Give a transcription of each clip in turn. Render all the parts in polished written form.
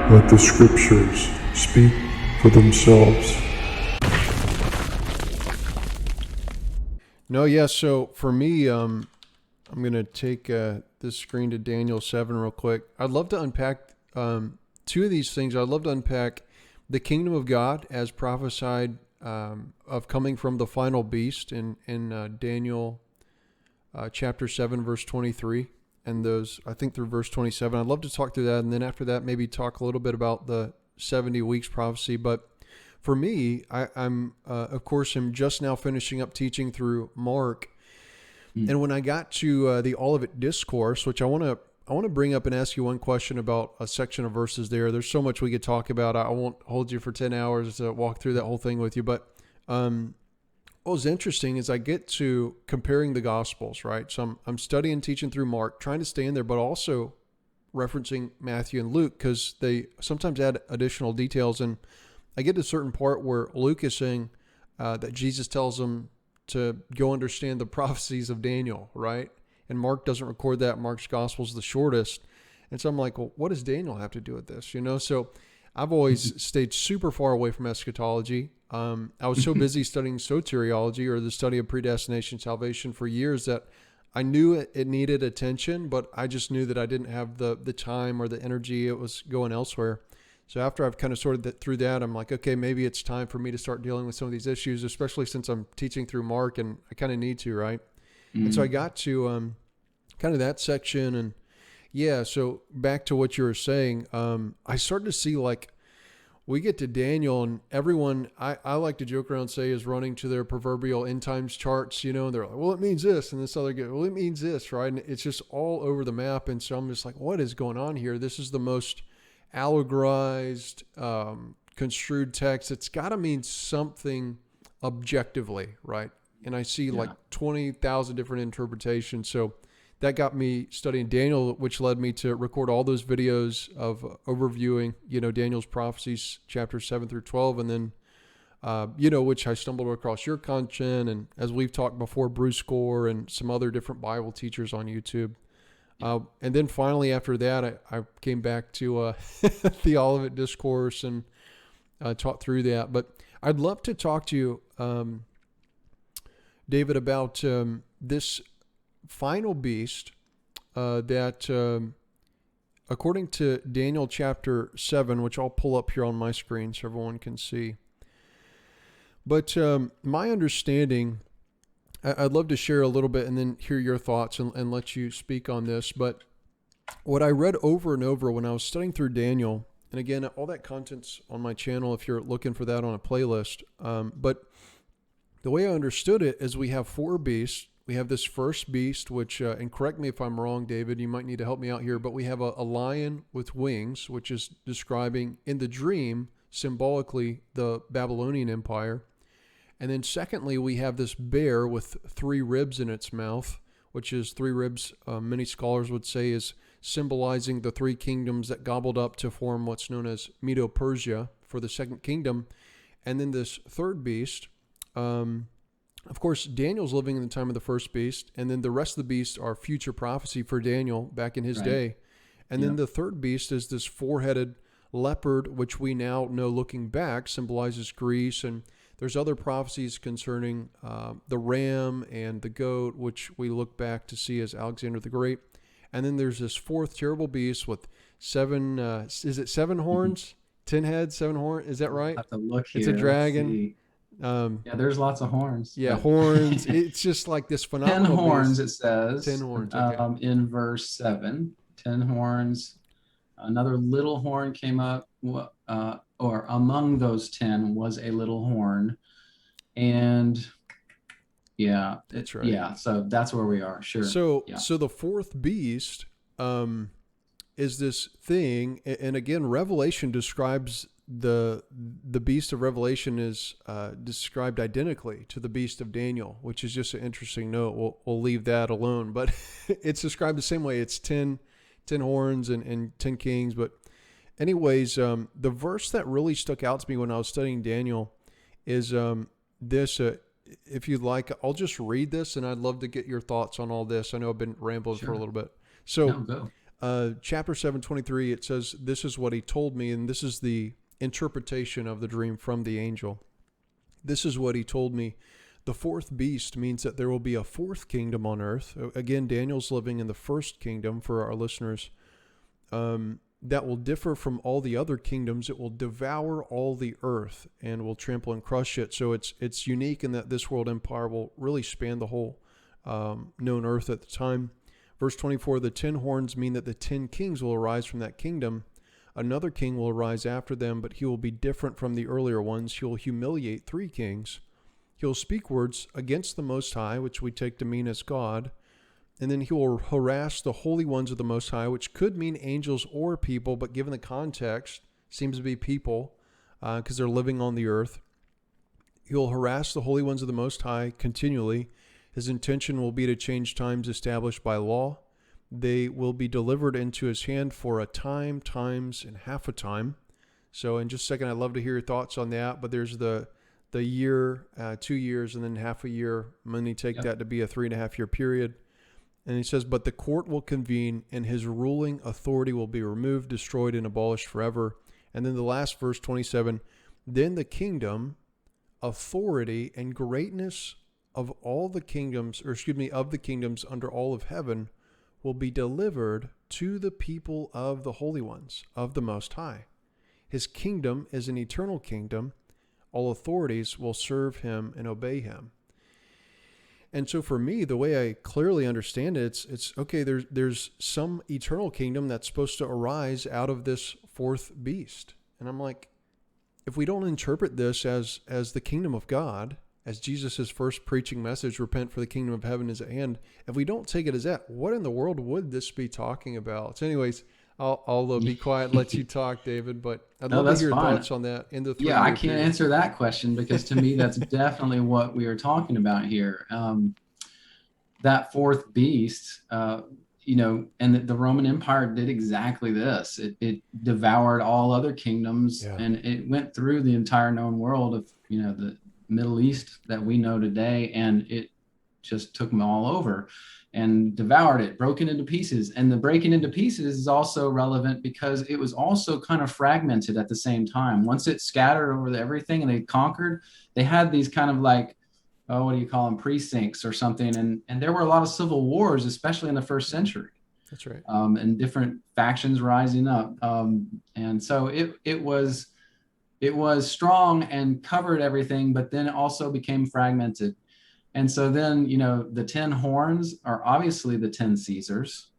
Let the scriptures speak for themselves. No, yeah, so for me, I'm going to take this screen to Daniel 7 real quick. I'd love to unpack two of these things. I'd love to unpack the kingdom of God as prophesied of coming from the final beast in Daniel chapter 7, verse 23, and those, I think, through verse 27. I'd love to talk through that, and then after that, maybe talk a little bit about the 70 weeks prophecy. But for me, I'm of course, am just now finishing up teaching through Mark. And when I got to the Olivet Discourse, which I want to bring up and ask you one question about a section of verses there. There's so much we could talk about. I won't hold you for 10 hours to walk through that whole thing with you. But what was interesting is I get to comparing the Gospels, right? So I'm studying, teaching through Mark, trying to stay in there, but also referencing Matthew and Luke because they sometimes add additional details. And I get to a certain part where Luke is saying that Jesus tells them to go understand the prophecies of Daniel, right? And Mark doesn't record that. Mark's gospel is the shortest. And so I'm like, well, what does Daniel have to do with this? So I've always stayed super far away from eschatology. I was so busy studying soteriology, or the study of predestination salvation, for years that I knew it needed attention, but I just knew that I didn't have the time or the energy. It was going elsewhere. So after I've kind of sorted through that, I'm like, okay, maybe it's time for me to start dealing with some of these issues, especially since I'm teaching through Mark, and I kind of need to, right? And so I got to kind of that section, and yeah, so back to what you were saying, I started to see, like, we get to Daniel, and everyone, I like to joke around and say, is running to their proverbial end times charts, and they're like, well, it means this, and this other goes, well, it means this, right? And it's just all over the map, and so I'm just like, what is going on here? This is the most allegorized, construed text. It's got to mean something objectively, right? And I see like 20,000 different interpretations. So that got me studying Daniel, which led me to record all those videos of overviewing, Daniel's prophecies, chapters 7 through 12. And then, which I stumbled across your content. And as we've talked before, Bruce Gore and some other different Bible teachers on YouTube. And then finally, after that, I came back to the Olivet Discourse and taught through that. But I'd love to talk to you, David, about this final beast that, according to Daniel chapter 7, which I'll pull up here on my screen so everyone can see. But my understanding, I'd love to share a little bit and then hear your thoughts and let you speak on this. But what I read over and over when I was studying through Daniel, and again, all that content's on my channel if you're looking for that on a playlist. But the way I understood it is we have four beasts. We have this first beast, which, and correct me if I'm wrong, David, you might need to help me out here, but we have a lion with wings, which is describing in the dream, symbolically, the Babylonian Empire. And then secondly, we have this bear with three ribs in its mouth, which is three ribs, many scholars would say, is symbolizing the three kingdoms that gobbled up to form what's known as Medo-Persia for the second kingdom. And then this third beast, of course, Daniel's living in the time of the first beast, and then the rest of the beasts are future prophecy for Daniel back in his day. And then the third beast is this four-headed leopard, which we now know, looking back, symbolizes Greece. And there's other prophecies concerning the ram and the goat, which we look back to see as Alexander the Great. And then there's this fourth terrible beast with seven, is it seven horns? 10 heads, 7 horns? Is that right? I have to look here. It's a dragon. Yeah, there's lots of horns. Yeah, horns. It's just like this phenomenal 10 horns, beast. it says. 10 horns, okay. In verse 7. 10 horns. Another little horn came up, or among those 10 was a little horn. And yeah, that's right. Yeah, so that's where we are. Sure. So the fourth beast is this thing, and again, Revelation describes the beast of Revelation is described identically to the beast of Daniel, which is just an interesting note. We'll leave that alone, but it's described the same way. It's 10 horns and 10 kings. But anyways, the verse that really stuck out to me when I was studying Daniel is this. If you'd like, I'll just read this, and I'd love to get your thoughts on all this. I know I've been rambling for a little bit. So chapter 7:23, it says, "This is what he told me," and this is the interpretation of the dream from the angel. "This is what he told me. The fourth beast means that there will be a fourth kingdom on earth." Again, Daniel's living in the first kingdom for our listeners. That will differ from all the other kingdoms. It will devour all the earth and will trample and crush it. So it's unique in that this world empire will really span the whole known earth at the time. Verse 24, "The 10 horns mean that the 10 kings will arise from that kingdom. Another king will arise after them, but he will be different from the earlier ones. He will humiliate 3 kings. He will speak words against the Most High, which we take to mean as God. And then he will harass the holy ones of the Most High," which could mean angels or people, but given the context, seems to be people because they're living on the earth. "He will harass the holy ones of the Most High continually. His intention will be to change times established by law. They will be delivered into his hand for a time, times, and half a time." So in just a second, I'd love to hear your thoughts on that. But there's the year, 2 years, and then half a year. I'm going to take that to be a 3.5 year period. And he says, "But the court will convene, and his ruling authority will be removed, destroyed, and abolished forever." And then the last verse, 27, "Then the kingdom, authority, and greatness of all the kingdoms, of the kingdoms under all of heaven will be delivered to the people of the holy ones of the Most High. His kingdom is an eternal kingdom. All authorities will serve him and obey him." And so for me, the way I clearly understand it, it's okay, there's some eternal kingdom that's supposed to arise out of this fourth beast. And I'm like, if we don't interpret this as the kingdom of God, as Jesus' first preaching message, "Repent, for the kingdom of heaven is at hand," if we don't take it as that, what in the world would this be talking about? So anyways, I'll be quiet and let you talk, David, but I'd love to hear your thoughts on that in the 3 I year can't period. answer that question because to me, that's definitely what we are talking about here. That fourth beast, and the Roman Empire did exactly this. It devoured all other kingdoms, and it went through the entire known world of, the Middle East that we know today, and it just took them all over and devoured it, broke it into pieces. And the breaking into pieces is also relevant because it was also kind of fragmented at the same time. Once it scattered over everything and they conquered, they had these kind of like, what do you call them, precincts or something. And there were a lot of civil wars, especially in the first century. That's right. And different factions rising up. And so it was strong and covered everything, but then it also became fragmented. And so then, the 10 horns are obviously the 10 Caesars.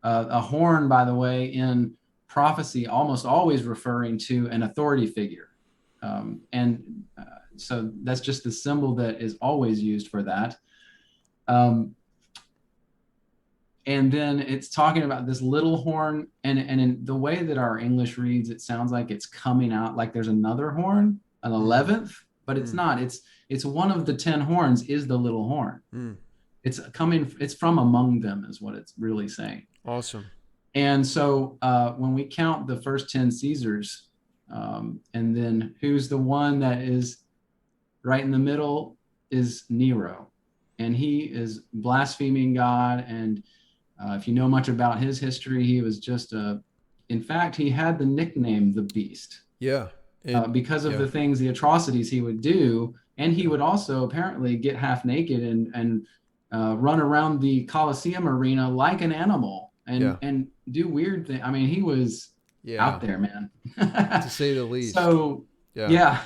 A horn, by the way, in prophecy, almost always referring to an authority figure. So that's just the symbol that is always used for that. And then it's talking about this little horn, and in the way that our English reads, it sounds like it's coming out like there's another horn, an 11th, but it's not. It's one of the 10 horns is the little horn. It's from among them is what it's really saying. Awesome. And so when we count the first 10 Caesars, and then who's the one that is right in the middle is Nero. And he is blaspheming God. And if you know much about his history, he was just in fact, he had the nickname the Beast. Yeah. Because of the things, the atrocities he would do. And he would also apparently get half naked and run around the Colosseum arena like an animal and do weird things. I mean, he was out there, man. To say the least. So, yeah.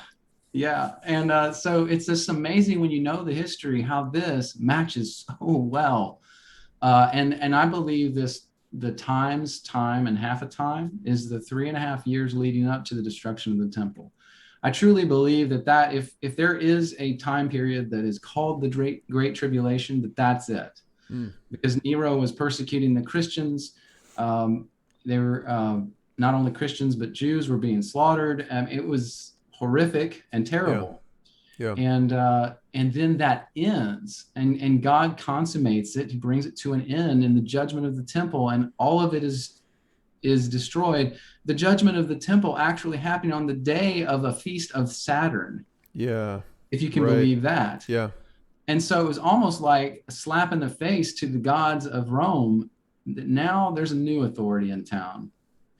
And so it's just amazing when you know the history, how this matches so well. And I believe the time and half a time is the 3.5 years leading up to the destruction of the temple. I truly believe that if there is a time period that is called the Great Tribulation, that's it. Because Nero was persecuting the Christians. They were not only Christians, but Jews were being slaughtered. It was horrific and terrible. Yeah. And then that ends, and God consummates it. He brings it to an end in the judgment of the temple, and all of it is destroyed. The judgment of the temple actually happening on the day of a feast of Saturn. Yeah. If you can believe that. Yeah. And so it was almost like a slap in the face to the gods of Rome now there's a new authority in town,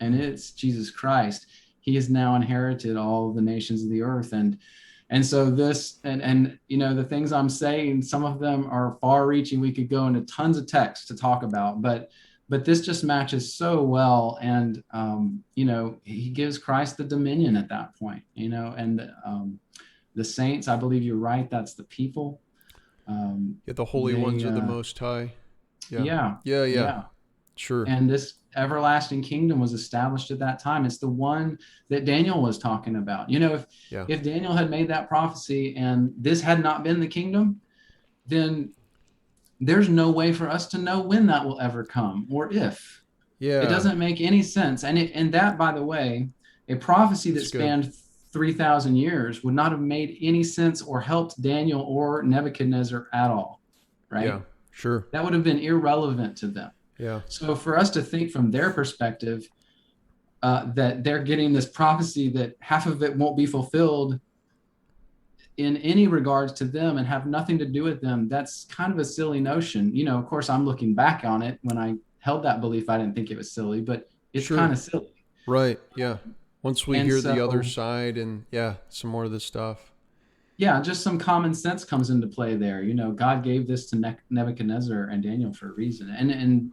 and it's Jesus Christ. He has now inherited all the nations of the earth. And so this, and the things I'm saying, some of them are far reaching. We could go into tons of text to talk about, but this just matches so well. And he gives Christ the dominion at that point, and the saints, I believe you're right, that's the people. The holy ones are the Most High. Yeah. Sure. And this everlasting kingdom was established at that time. It's the one that Daniel was talking about. If Daniel had made that prophecy and this had not been the kingdom, then there's no way for us to know when that will ever come or if. It doesn't make any sense. And that, by the way, a prophecy that spanned 3,000 years would not have made any sense or helped Daniel or Nebuchadnezzar at all, right? Yeah, sure. That would have been irrelevant to them. Yeah. So for us to think from their perspective, that they're getting this prophecy that half of it won't be fulfilled in any regards to them and have nothing to do with them, that's kind of a silly notion. Of course, I'm looking back on it. When I held that belief, I didn't think it was silly, but it's kind of silly. Right. Yeah. Once we hear the other side and some more of this stuff. Yeah, just some common sense comes into play there. God gave this to Nebuchadnezzar and Daniel for a reason. And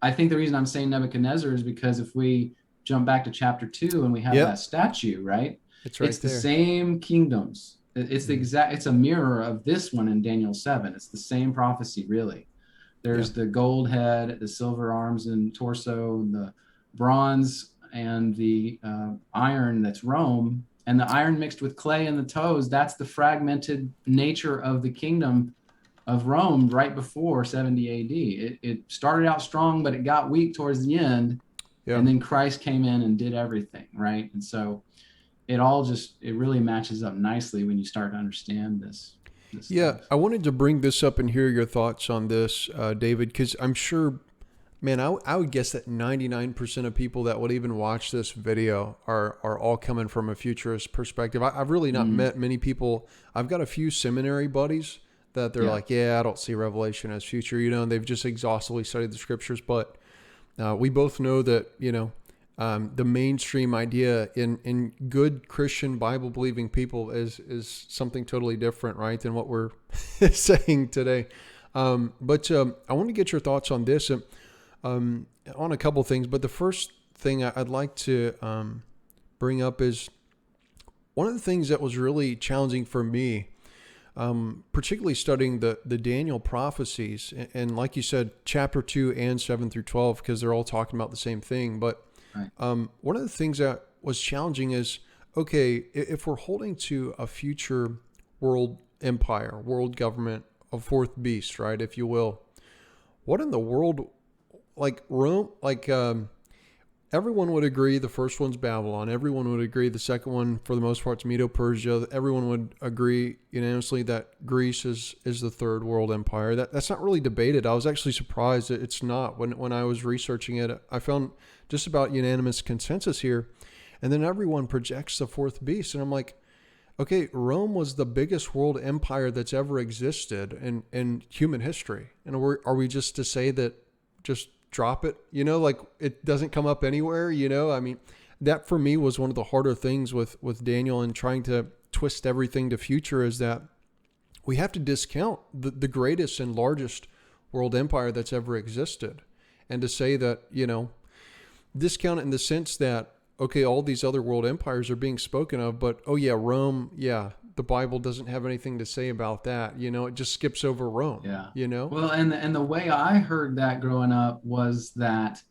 I think the reason I'm saying Nebuchadnezzar is because if we jump back to chapter 2 and we have that statue, right? It's right it's there. The same kingdoms. It's it's a mirror of this one in Daniel 7. It's the same prophecy, really. There's the gold head, the silver arms and torso, the bronze and the iron, that's Rome. And the iron mixed with clay in the toes, that's the fragmented nature of the kingdom of Rome right before 70 AD. It started out strong, but it got weak towards the end. Yeah. And then Christ came in and did everything, right? And so it really matches up nicely when you start to understand this. Yeah, I wanted to bring this up and hear your thoughts on this, David, because I'm sure, man, I would guess that 99% of people that would even watch this video are all coming from a futurist perspective. I've really not met many people. I've got a few seminary buddies that they're like, I don't see Revelation as future, and they've just exhaustively studied the scriptures. But we both know that, the mainstream idea in good Christian Bible believing people is something totally different, right, than what we're saying today. But I want to get your thoughts on this. On a couple things, but the first thing I'd like to bring up is one of the things that was really challenging for me, particularly studying the Daniel prophecies, and like you said, chapter 2 and 7 through 12, because they're all talking about the same thing. But one of the things that was challenging is, okay, if we're holding to a future world empire, world government, a fourth beast, right, if you will, what in the world? Like Rome, everyone would agree the first one's Babylon. Everyone would agree the second one, for the most part, is Medo-Persia. Everyone would agree unanimously that Greece is the third world empire. That's not really debated. I was actually surprised that it's not. When I was researching it, I found just about unanimous consensus here. And then everyone projects the fourth beast. And I'm like, okay, Rome was the biggest world empire that's ever existed in human history. And are we just to say that just drop it, like it doesn't come up anywhere, I mean, that for me was one of the harder things with Daniel and trying to twist everything to future, is that we have to discount the greatest and largest world empire that's ever existed. And to say that, discount it in the sense that, okay, all these other world empires are being spoken of, but Rome, the Bible doesn't have anything to say about that. It just skips over Rome. Well, and the way I heard that growing up was that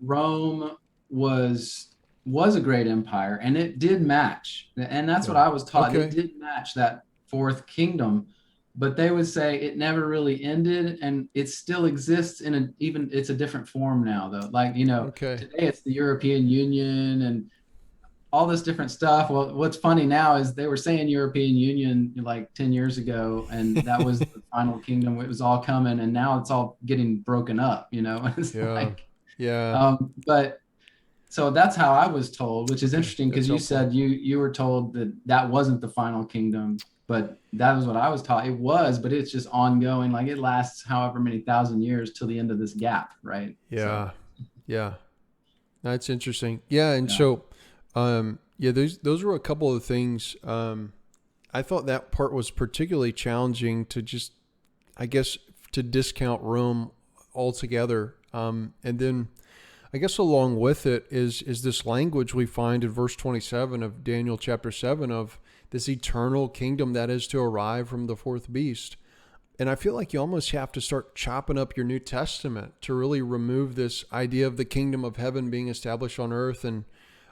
Rome was a great empire, and it did match. And that's what I was taught. Okay. It did match that fourth kingdom, but they would say it never really ended, and it still exists it's a different form now, though. Like, today it's the European Union and all this different stuff. Well, what's funny now is they were saying European Union like 10 years ago, and that was the final kingdom. It was all coming, and now it's all getting broken up, It's but so that's how I was told, which is interesting, because you said you were told that wasn't the final kingdom. but that was what I was taught. It was, but it's just ongoing. Like it lasts however many thousand years till the end of this gap, right? So Yeah. Yeah. That's interesting. Yeah. And yeah, so, yeah, those were a couple of things. I thought that part was particularly challenging to just, I guess, to discount Rome altogether. And then I guess along with it is this language we find in verse 27 of Daniel chapter 7 of this eternal kingdom that is to arrive from the fourth beast. And I feel like you almost have to start chopping up your New Testament to really remove this idea of the kingdom of heaven being established on earth. And,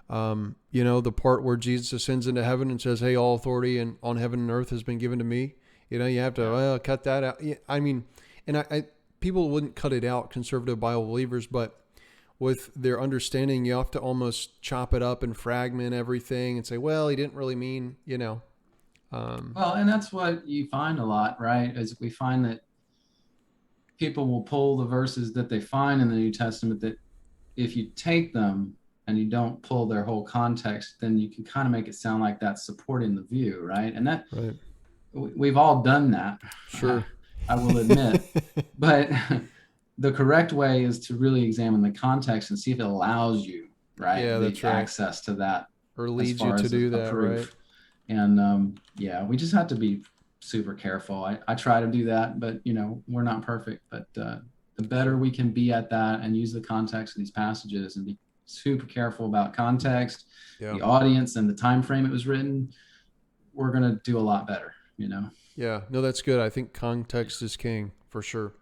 the part where Jesus ascends into heaven and says, hey, all authority and on heaven and earth has been given to me. You have to cut that out. Yeah, I mean, and I people wouldn't cut it out, conservative Bible believers, but with their understanding, you have to almost chop it up and fragment everything and say, well, he didn't really mean, well, and that's what you find a lot, right? Is we find that people will pull the verses that they find in the New Testament that if you take them and you don't pull their whole context, then you can kind of make it sound like that's supporting the view, right? And that right. we've all done that. Sure. I will admit, but the correct way is to really examine the context and see if it allows you, right, Yeah, the that's right. access to that Or as leads you far to as do a that, proof. right? And yeah, we just have to be super careful. I try to do that, but we're not perfect. But the better we can be at that and use the context of these passages and be super careful about context, Yeah. the audience, and the time frame it was written, we're gonna do a lot better. Yeah. No, that's good. I think context is king for sure.